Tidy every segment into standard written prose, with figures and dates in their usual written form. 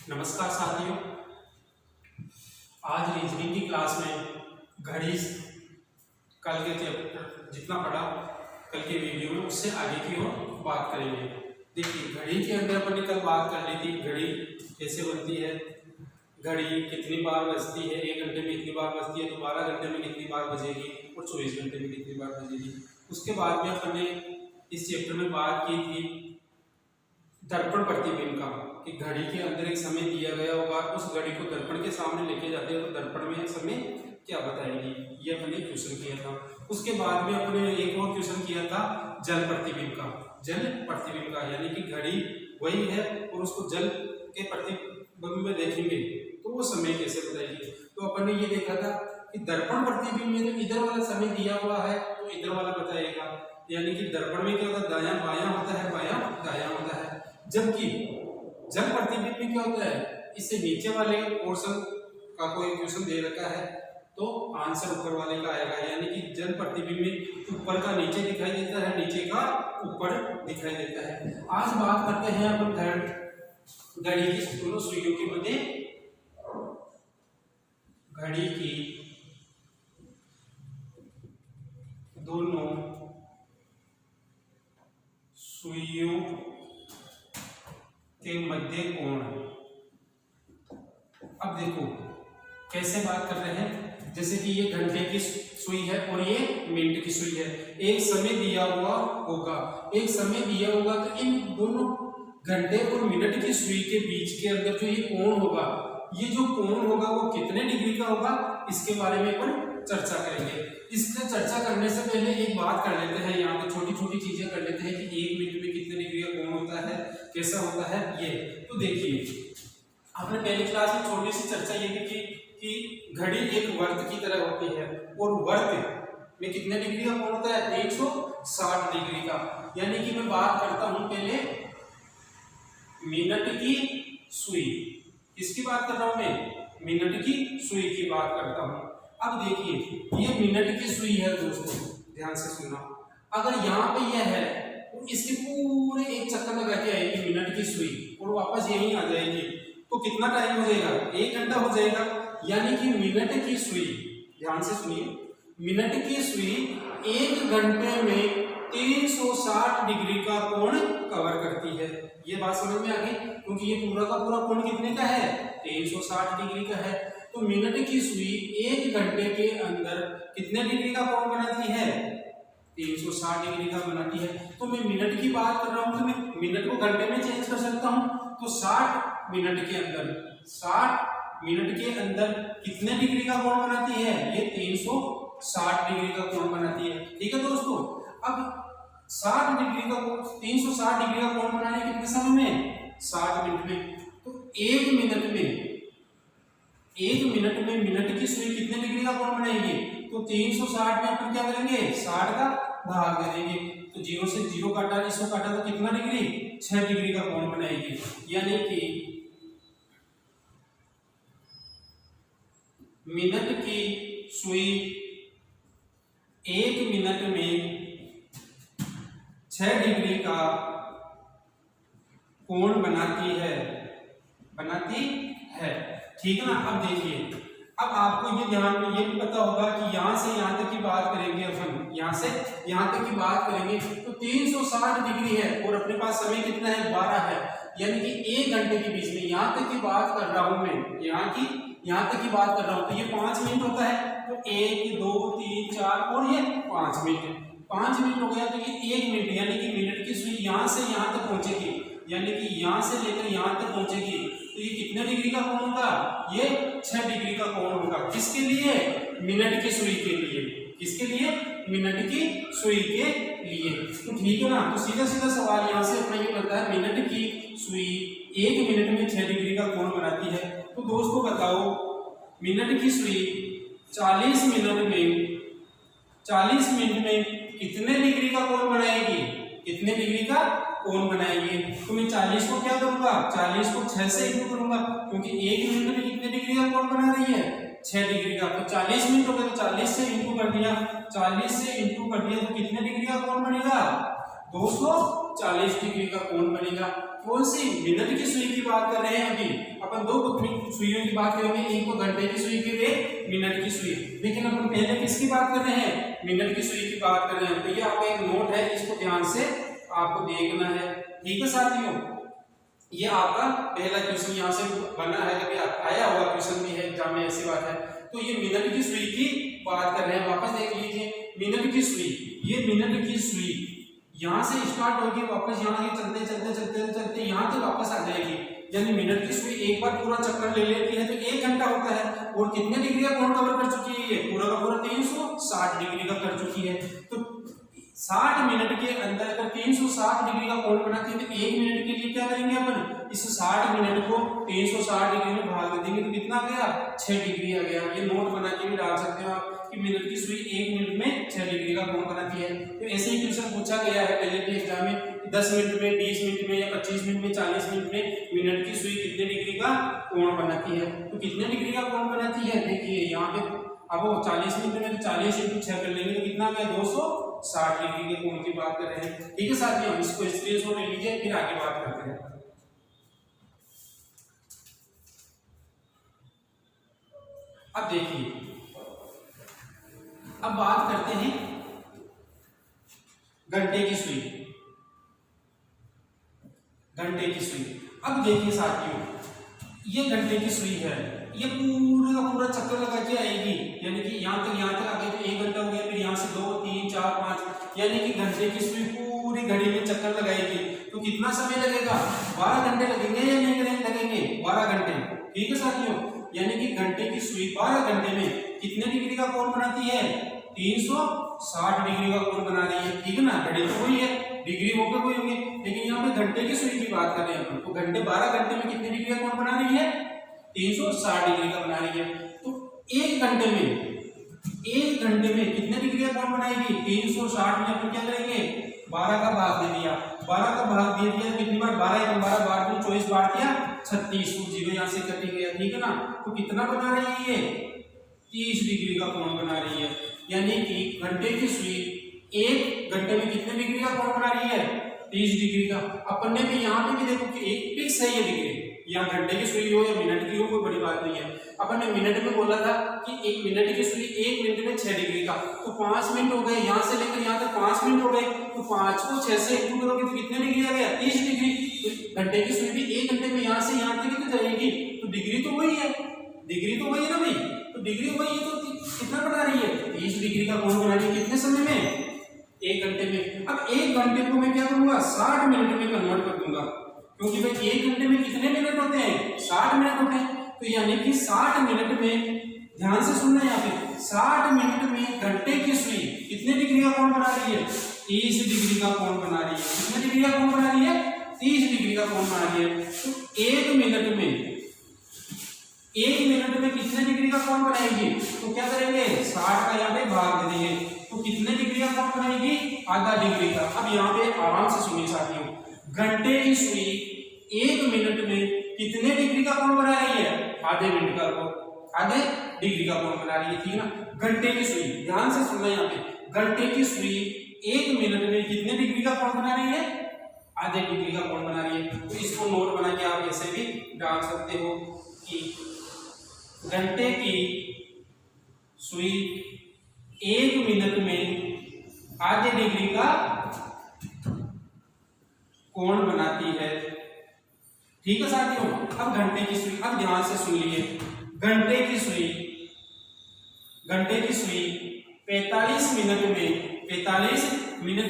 नमस्कार साथियों, आज रीजनिंग की क्लास में घड़ी कल के चैप्टर जितना पढ़ा कल के वीडियो में उससे आगे की ओर बात करेंगे। देखिए, घड़ी के अंदर अपन ने कल बात कर ली थी घड़ी कैसे बनती है, घड़ी कितनी बार बजती है, 1 घंटे में कितनी बार बजती है, तो 12 घंटे में कितनी बार बजेगी और 24 घंटे में कितनी बार बजेगी। उसके बाद में अपन ने इस चैप्टर में बात की थी दर्पण प्रतिबिंब का, कि घड़ी के अंदर एक समय दिया गया होगा, उस घड़ी को दर्पण के सामने लेके जाते हैं तो दर्पण में समय क्या बताएगी, ये हमने क्वेश्चन किया था। उसके बाद में अपने एक और क्वेश्चन किया था जल प्रतिबिंब का। जल प्रतिबिंब का यानी कि घड़ी वही है और उसको जल के प्रतिबिंब में देखेंगे तो वो समय कैसे बताएगी। तो अपन ने ये देखा था कि दर्पण प्रतिबिंब में तो इधर वाला समय दिया हुआ है तो इधर वाला बताएगा, यानी कि दर्पण में क्या होता है, दायां बायां होता है, बायां दायां होता है। जबकि जल प्रतिबिंब में क्या होता है, इससे नीचे वाले पोर्शन का कोई क्वेश्चन दे रखा है तो आंसर ऊपर वाले का आएगा, यानी कि जल प्रतिबिंब में ऊपर का नीचे दिखाई देता है, नीचे का ऊपर दिखाई देता है। आज बात करते हैं अपन घड़ी की दोनों सुइयों के मध्य, घड़ी की दोनों सुइयों के मध्य कोण। अब देखो कैसे बात कर रहे हैं, जैसे कि ये घंटे की सुई है और ये मिनट की सुई है। एक समय दिया हुआ होगा, एक समय दिया होगा तो इन दोनों घंटे और मिनट की सुई के बीच के अंदर जो ये कोण होगा, ये जो कोण होगा वो कितने डिग्री का होगा, इसके बारे में अपन चर्चा करेंगे। इससे चर्चा करने से पहले एक बात कर लेते हैं, यहाँ पे छोटी छोटी चीजें कर लेते हैं कि 1 मिनट में कितने डिग्री का कोण होता है, कैसा होता है ये। तो देखिए, आपने पहली क्लास में छोटी सी चर्चा ये की कि घड़ी एक वर्त की तरह होती है और वर्त में कितने डिग्री का कोण होता है, 160 डिग्री का। यानी कि मैं बात करता हूं पहले मिनट की सुई, किसकी बात कर रहा हूं मैं, मिनट की सुई की बात करता हूं। अब देखिए, ये मिनट की सुई है दोस्तों, ध्यान से सुनना। अगर यहाँ पे यह है तो इसके पूरे एक चक्कर लगा के आएगी मिनट की सुई और वापस यहीं आ जाएगी, तो कितना टाइम हो जाएगा, 1 घंटा हो जाएगा। यानी कि मिनट की सुई, ध्यान से सुनिए, मिनट की सुई 1 घंटे में 360 डिग्री का कोण कवर करती है। ये बात समझ में आ गई, क्योंकि ये पूरा का पूरा कोण कितने का है, 360 डिग्री का है। तो मिनट की सुई 1 घंटे के अंदर कितने डिग्री का कोण बनाती है, 360 डिग्री का बनाती है। तो मैं मिनट की बात कर रहा हूं तो मैं मिनट को घंटे में चेंज कर सकता हूं, तो 60 मिनट के अंदर, 60 मिनट के अंदर कितने डिग्री का कोण बनाती है, ये 360 डिग्री का कोण बनाती है। ठीक है दोस्तों, अब 60 डिग्री का कोण, 360 डिग्री का कोण बनाने कितने समय में, 60 मिनट में। तो 1 मिनट में, 1 मिनट में मिनट की सुई कितने डिग्री का कोण बनाएगी, तो 360 में अपन क्या करेंगे, 60 का भाग दे देंगे, तो 0 से 0 काटा, इसको काटा तो कितना डिग्री, 6 डिग्री का कोण बनाएगी। यानी कि मिनट की सुई 1 मिनट में 6 डिग्री का कोण बनाती है, बनाती है। ठीक है ना। अब देखिए, अब आपको ये ध्यान में ये भी पता होगा कि यहां से यहां तक की बात करेंगे अपन, यहां से यहां तक की बात करेंगे तो 360 डिग्री है और अपने पास समय कितना है, 12 है। यानी कि 1 घंटे के बीच में यहां तक की बात कर रहा हूं मैं, यहां तक की बात कर रहा हूं, तो ये 5 मिनट होता है। तो 1 2 3 4 और ये 5 मिनट, 5 मिनट हो गया, तो ये 1 मिनट, यानी कि मिनट की सुई यहां से यहां तक पहुंचेगी, यानी कि यहां से लेकर यहां तक पहुंचेगी, तो ये कितने डिग्री का कोण होगा, ये 6 डिग्री का कोण होगा। किसके लिए, मिनट की सुई के लिए। किसके लिए, मिनट की सुई के लिए। तो ठीक है ना। तो सीधा सीधा सवाल यहाँ से अपना ये बनता है, मिनट की सुई 1 मिनट में 6 डिग्री का कोण बनाती है। तो दोस्तों बताओ, मिनट की सुई 40 मिनट में कितने डिग्री का कोण बनाएगी, कितने डिग्री का कोण बनाएगी। तो मैं 40 को क्या करूंगा, 40 को 6 से इंटू करूंगा, क्योंकि 1 मिनट में कितने डिग्री का कोण बना रही है, 6 डिग्री का। तो 40 मिनट हो गया, तो 40 से इंटू कर दिया, 40 से इंटू कर दिया तो कितने डिग्री का कोण बनेगा, 240 40 डिग्री का कोण बनेगा। कौन सी? मिनट की सुई की बात कर रहे हैं। अभी अपन दो सुइयों की बात करेंगे, एक तो घंटे की सुई की, एक मिनट की सुई। लेकिन अपन पहले किसकी बात कर रहे हैं? मिनट की सुई की बात कर रहे हैं। तो ये आपका एक नोट है, इसको ध्यान से आपको देखना है। ठीक है साथियों, ये आपका पहला क्वेश्चन यहाँ से बना है, कभी आया हुआ क्वेश्चन भी है एग्जाम में, ऐसी बात है। तो ये मिनट की सुई की बात कर रहे हैं। वापस देख लीजिए, मिनट की सुई, ये मिनट की सुई यहाँ से स्टार्ट होगी, वापस यहाँ से चलते चलते चलते चलते यहाँ तक वापस आ जाएगी। यानी मिनट की सुई एक बार पूरा चक्कर ले लेती है तो 1 घंटा होता है। और कितने डिग्री का कोण कवर कर चुकी है? ये पूरा का पूरा 360 डिग्री का कर चुकी है। तो 60 मिनट के अंदर अगर 360 डिग्री का कोण बनाती है तो 1 मिनट के लिए क्या करेंगे अपन? इस 60 मिनट को 360 डिग्री में भाग देंगे तो कितना आ गया? 6 डिग्री आ गया। ये नोट बना के भी डाल सकते हो आप कि मिनट की सुई 1 मिनट में 6 डिग्री का कोण बनाती है। तो ऐसे ही क्वेश्चन पूछा गया है पहले के एग्जाम में, 10 मिनट में, 20 मिनट में या 25 मिनट में, 40 मिनट में मिनट की सुई कितने डिग्री का कोण बनाती है। तो कितने डिग्री का कोण बनाती है? देखिए यहाँ पे अब वो 40 मिनट में 40 × 6 कर लेंगे तो कितना आ गया? 260 डिग्री के कोण की बात कर रहे हैं। ठीक है साथियों, हम इसको स्क्रीनशॉट ले लीजिए, फिर आगे बात करते हैं। अब देखिए, अब बात करते हैं घंटे की सुई। घंटे की सुई, अब देखिए साथियों, ये घंटे की सुई है, ये पूरा का पूरा चक्कर लगा के आएगी। यानी कि यहाँ तक आ गई तो 1 घंटा हो गया, फिर यहाँ से 2, 3, 4, 5, यानी कि घंटे की सुई पूरी घड़ी में चक्कर लगाएगी। तो कितना समय लगेगा? 12 घंटे लगेंगे या नहीं लगेंगे? 12 घंटे। ठीक है साथियों, यानी कि घंटे की सुई 12 घंटे में कितने डिग्री का कोण बनाती है? 360 डिग्री का कोण बना रही है। ठीक है ना, घड़ी तो वही है, डिग्री होकर वही होंगे, लेकिन यहाँ पे घंटे की सुई की बात कर रहे हैं अपन। तो घंटे 12 घंटे में कितने डिग्री का कोण बना रही है? 360 डिग्री का बना रही है। तो 1 घंटे में कितने डिग्री का कोण बनाएगी? 360 में अपन क्या करेंगे? 12 का भाग दे दिया। 12 का भाग दे दिया तो कितनी बार? 12 × 12 12 में 24 बार दिया 36, तो 0 यहाँ से कट गया। ठीक है ना, तो कितना बना रही है ये? 30 डिग्री का कोण बना रही है। यानी कि घंटे की सुई 1 घंटे में कितने डिग्री का कोण बना रही है? 30 डिग्री का। अपन ने भी यहाँ पे भी देखो कि एक फिक्स है ये डिग्री, या घंटे की सुई हो या मिनट की हो, कोई बड़ी बात नहीं है। अपन ने मिनट में बोला था कि 1 मिनट की सुई 1 मिनट में 6 डिग्री का, तो 5 मिनट हो गए, यहाँ से लेकर यहाँ तक 5 मिनट हो गए। तो 5 को 6 से इंटू करोगे तो कितने डिग्री आ गया? 30 डिग्री। तो घंटे की सुई भी 1 घंटे में यहाँ से यहाँ तक तो जाएगी, तो डिग्री तो वही है, डिग्री तो वही है ना भाई। तो डिग्री वही है, तो कितना बना रही है? 30 डिग्री का कोण बना रही है। कितने समय में? 1 घंटे में। अब 1 घंटे को मैं क्या करूंगा? 60 मिनट में कन्वर्ट कर दूंगा, क्योंकि भाई 1 घंटे में कितने मिनट होते हैं? 60 मिनट होते हैं। तो यानी कि 60 मिनट में, ध्यान से सुनना यहाँ पे, 60 मिनट में घंटे की सुई कितने डिग्री का कोण बना रही है? 30 डिग्री का कोण बना रही है। कितने डिग्री का कोण बना रही है? 30 डिग्री का कोण बना रही है। तो 1 मिनट में कितने डिग्री का कोण बनाएगी? तो क्या करेंगे? 60 का यहाँ पे भाग दे देंगे, तो कितने डिग्री का कोण बनाएगी? आधा डिग्री का। अब यहाँ पे आराम से सुनिए साथियों, घंटे की सुई 1 मिनट में कितने डिग्री का कोण बना रही है? आधे मिनट का कोण, आधे डिग्री का कोण बना रही है। ठीक है ना, घंटे की सुई, ध्यान से सुनना यहाँ पे, घंटे की सुई 1 मिनट में कितने डिग्री का कोण बना रही है? आधे डिग्री का कोण बना रही है। तो इसको नोट बना के आप ऐसे भी डाल सकते हो कि घंटे की सुई 1 मिनट में आधे डिग्री का कोण बनाती है। ठीक है साथियों, अब घंटे की सुई, अब ध्यान से सुन लीजिए, घंटे की सुई 45 मिनट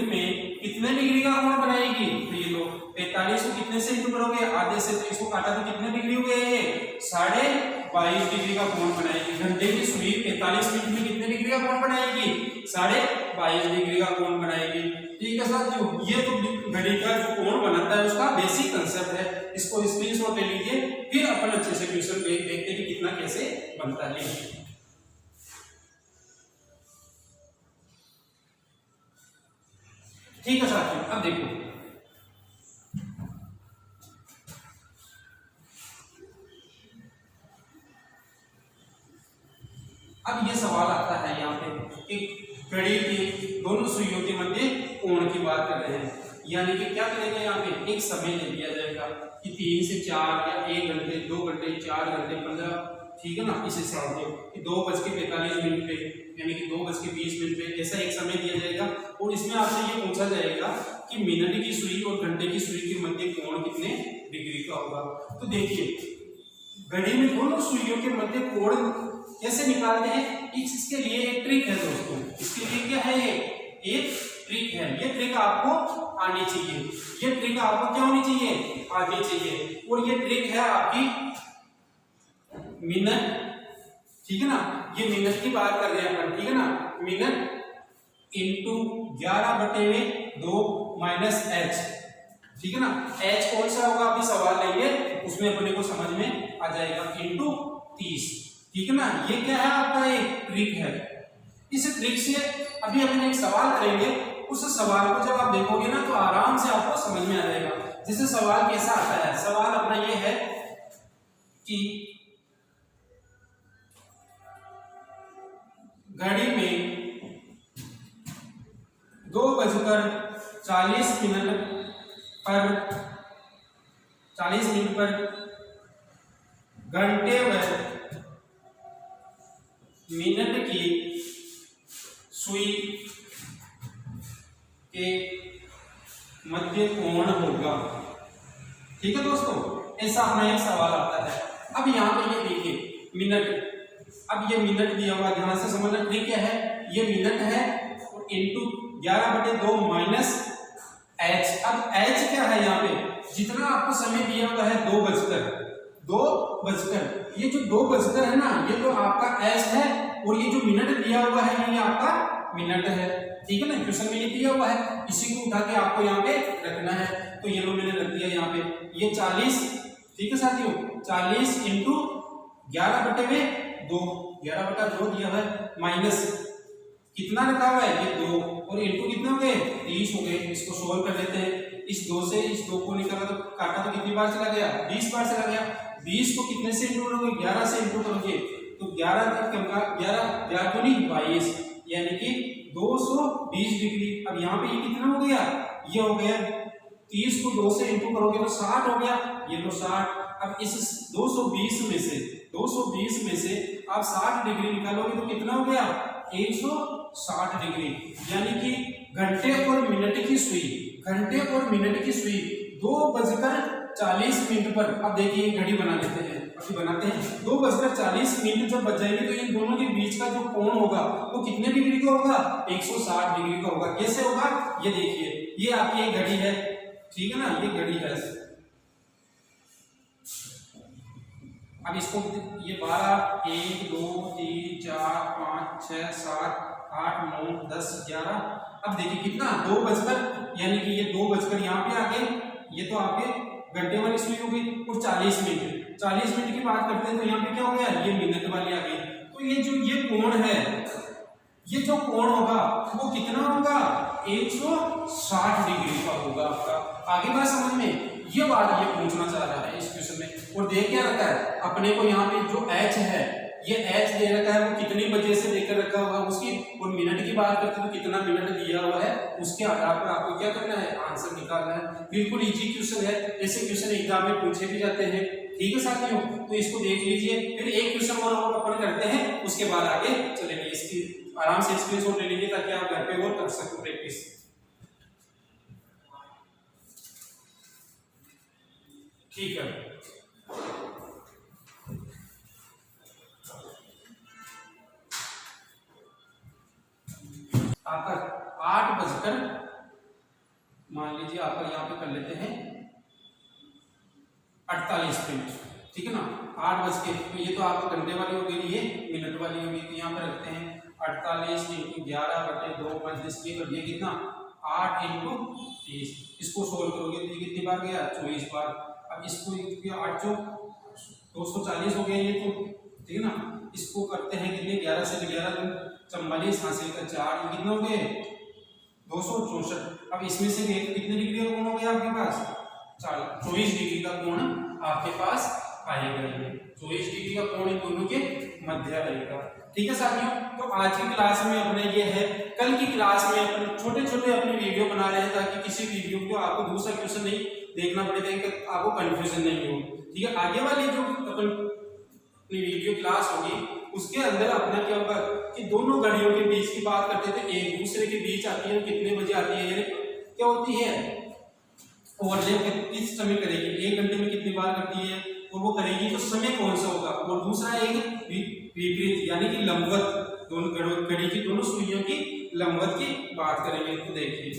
में कितने डिग्री का कोण बनाएगी? तो ये लो, 45 को कितने से इंटू करोगे? आधे से, तो इसको काटा तो कितने डिग्री हो गए? 22.5 डिग्री का कोण बनाएगी। घंटे की सुई 45 मिनट में कितने डिग्री का कोण बनाएगी? 22.5 डिग्री का कोण बनाएगी। ठीक है साथियों, ये तो घड़ी का जो कोण बनाता है उसका बेसिक कंसेप्ट है। इसको स्क्रीनशॉट ले लीजिए, फिर अपन अच्छे से क्वेश्चन देखते हैं कि कितना कैसे बनता है। ठीक है साथियों, अब देखो, अब ये सवाल आता है यहाँ पे कि घड़ी की दोनों सुइयों के मध्य कोण की बात कर रहे हैं। यानी कि क्या करेंगे यहाँ पे एक समय ले लिया जाएगा कि 3 से 4 या 1 घंटे 2 घंटे 4 घंटे 15, ठीक है ना, इस हिसाब से कि 2:45 पे यानी कि 2:20 पे ऐसा एक समय दिया जाएगा। और इसमें आपसे ये पूछा जाएगा कि मिनट की सुई और घंटे की सुई के मध्य कोण कितने डिग्री का होगा। तो देखिए घड़ी में दोनों सुइयों के मध्य कोण कैसे निकालते हैं, इसके लिए एक ट्रिक है दोस्तों। इसके लिए क्या है, ये एक ट्रिक है। ये ट्रिक आपको आनी चाहिए, ये ट्रिक आपको क्या होनी चाहिए, आनी चाहिए। और ये ट्रिक है आपकी मिनट, ठीक है ना, ये मिनट की बात कर रहे हैं अपन, ठीक है ना, मिनट इंटू 11/2 माइनस एच, ठीक है ना। एच कौन सा होगा अभी सवाल लेंगे उसमें अपने को समझ में आ जाएगा, इंटू 30, ठीक है ना। ये क्या है आपका एक ट्रिक है। इस ट्रिक से अभी अपन एक सवाल करेंगे, उस सवाल को जब आप देखोगे ना तो आराम से आपको समझ में आ जाएगा। जैसे सवाल कैसा आता है, सवाल अपना ये है कि घड़ी में 2:40 पर घंटे व मिनट की सुई के मध्य कोण होगा, ठीक है दोस्तों। ऐसा अपना एक सवाल आता है। अब यहाँ पे ये देखिए मिनट, अब ये मिनट दिया हुआ, ध्यान से समझना ट्रिक क्या है, ये मिनट है और इंटू 11/2 माइनस एच। अब एच क्या है यहाँ पे, जितना आपको समय दिया हुआ है 2 बजकर, ये जो 2 बजकर है ना, ये तो आपका एच है और ये जो मिनट दिया हुआ है ये आपका मिनट है, ठीक है ना। क्वेश्चन में ये दिया हुआ है, इसी को उठा के आपको यहाँ पे रखना है। तो ये लो मैंने रख दिया यहाँ पे, ये 40, ठीक है साथियों, 40 इंटू 11/2, 11/2 दिया है, माइनस कितना रखा हुआ है ये 2 और इंटू कितने हो गए 30 हो गए। इसको सोल्व कर लेते हैं। इस 2 से इस 2 को निकाला तो काटा तो कितनी बार चला गया, 20 बार चला गया। 20 को कितने से इंटू करोगे, 11 से इंटू करोगे तो 11 तक कम का 11 को नहीं 22, यानी कि 220 डिग्री। अब यहाँ पे ये कितना हो गया, ये हो गया 30 को 2 से इंटू करोगे तो 60 हो गया, ये तो 60। अब इस 220 में से आप 60 डिग्री निकालोगे तो कितना हो गया 160 डिग्री, यानी कि घंटे और मिनट की सुई, घंटे और मिनट की सुई 2:40 पर। अब देखिए घड़ी बना लेते हैं, अभी बनाते हैं। 2:40 जब बज जाएंगे तो इन दोनों के बीच का जो कोण होगा वो कितने डिग्री का होगा, 160 डिग्री का होगा। कैसे होगा ये देखिए, ये आपकी एक घड़ी है, ठीक है ना, ये घड़ी है। अब इसको ये 12 1 2 3 4 5 6 7 8 9 10 11। अब देखिए कितना 2 बजकर, यानी कि ये 2 बजकर यहाँ पे आ गए, ये तो आपके घंटे वाली सुई हो गई। और 40 मिनट की बात करते हैं तो यहाँ पे क्या हो गया, ये मिनट वाली आ गई। तो ये जो ये कोण है, ये जो कोण होगा वो कितना होगा 160 डिग्री का होगा आपका। आगे बात समझ में, ये बात ये पूछना चाह रहा है इस क्वेश्चन में। और देख क्या रखा है अपने को यहाँ पे, जो एच है ये एच दे रखा है, वो कितनी बजे से लेकर रखा हुआ है उसकी। और मिनट की बात करते हैं तो कितना मिनट दिया हुआ है, उसके आधार पर आपको क्या करना है, आंसर निकालना है। बिल्कुल इजी क्वेश्चन है, ऐसे क्वेश्चन एग्जाम में पूछे भी जाते हैं, ठीक है साथियों। तो इसको देख लीजिए, फिर एक क्वेश्चन और अपन करते हैं, उसके बाद आगे चलेंगे। इसकी आराम से स्क्रीनशॉट ले लीजिए ताकि आप घर पे और कर सको प्रैक्टिस। ठीक है, आपका 8 बजकर, मान लीजिए आपका यहाँ पे कर लेते हैं 48 मिनट, ठीक है ना, 8 बज के। तो ये तो आपका घंटे वाली हो गई, ये मिनट वाली हो गई। तो यहाँ पे रखते हैं 48 × 11/2 5 ये कर दिया कितना 8 × 30। इसको सोल्व करोगे तो ये कितनी बार गया 24 बार। अब इसको 8 × 240 हो गया ये तो, ठीक है ना। इसको करते हैं कितने 11 से 11 44 हासिल का 4, कितने हो गए 264। अब इसमें से कितने डिग्री का कोण हो गया आपके पास 24 डिग्री का कोण आपके पास आएगा। 24 डिग्री का कोण इन दोनों के मध्य आएगा। ठीक है साथियों, तो आज की क्लास में अपने ये है, कल की क्लास में अपन छोटे छोटे अपनी वीडियो बना रहे हैं ताकि किसी वीडियो को आपको दूसरा क्वेश्चन नहीं देखना पड़े, ताकि आपको कंफ्यूजन नहीं हो। ठीक है, आगे वाली जो अपन अपनी वीडियो क्लास होगी उसके अंदर अपना क्या होगा कि दोनों घड़ियों के बीच की बात करते थे, एक दूसरे के बीच आती है, कितने बजे आती है, यानी क्या होती है ओवरलैप किस समय करेगी, 1 घंटे में कितनी बार करती है और वो करेगी तो समय कौन सा होगा, और दूसरा एक विपरीत यानी कि लंबवत, दोनों घड़ी की दोनों सुइयों की लंबवत की बात करेंगे। तो देखिए